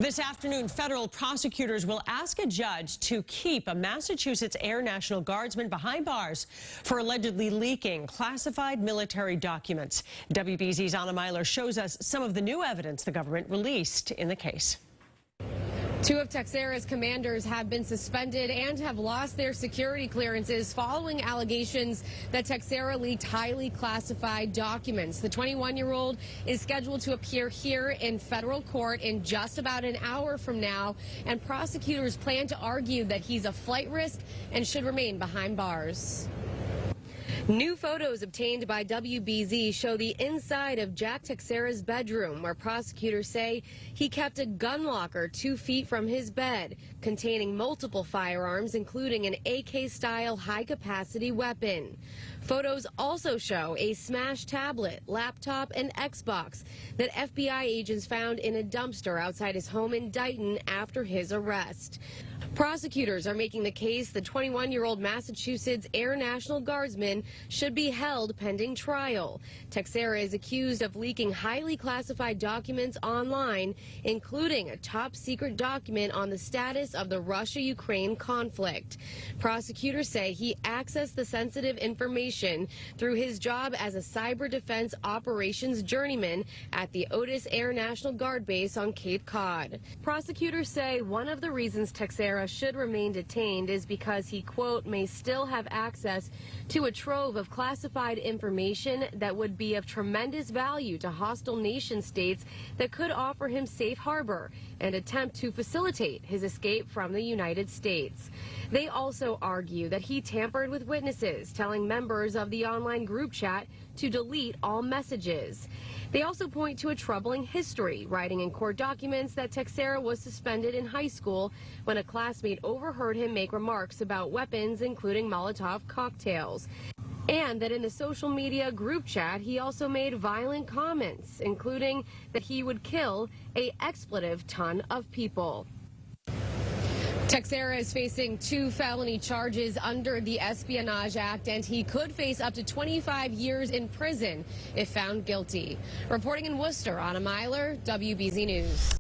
This afternoon, federal prosecutors will ask a judge to keep a Massachusetts Air National Guardsman behind bars for allegedly leaking classified military documents. WBZ's Anna Meiler shows us some of the new evidence the government released in the case. Two of Teixeira's commanders have been suspended and have lost their security clearances following allegations that Teixeira leaked highly classified documents. The 21-year-old is scheduled to appear here in federal court in just about an hour from now, and prosecutors plan to argue that he's a flight risk and should remain behind bars. New photos obtained by WBZ show the inside of Jack Teixeira's bedroom, where prosecutors say he kept a gun locker 2 feet from his bed containing multiple firearms, including an AK-style high-capacity weapon. Photos also show a smashed tablet, laptop, and Xbox that FBI agents found in a dumpster outside his home in Dighton after his arrest. Prosecutors are making the case the 21-year-old Massachusetts Air National Guardsman should be held pending trial. Teixeira is accused of leaking highly classified documents online, including a top-secret document on the status of the Russia-Ukraine conflict. Prosecutors say he accessed the sensitive information through his job as a cyber defense operations journeyman at the Otis Air National Guard base on Cape Cod. Prosecutors say one of the reasons Teixeira should remain detained is because he, quote, may still have access to a trove of classified information that would be of tremendous value to hostile nation states that could offer him safe harbor and attempt to facilitate his escape from the United States. They also argue that he tampered with witnesses, telling members of the online group chat to delete all messages. They also point to a troubling history, writing in court documents that Teixeira was suspended in high school when a classmate overheard him make remarks about weapons, including Molotov cocktails. And that in the social media group chat, he also made violent comments, including that he would kill an expletive ton of people. Teixeira is facing 2 felony charges under the Espionage Act, and he could face up to 25 years in prison if found guilty. Reporting in Worcester, Anna Meiler, WBZ News.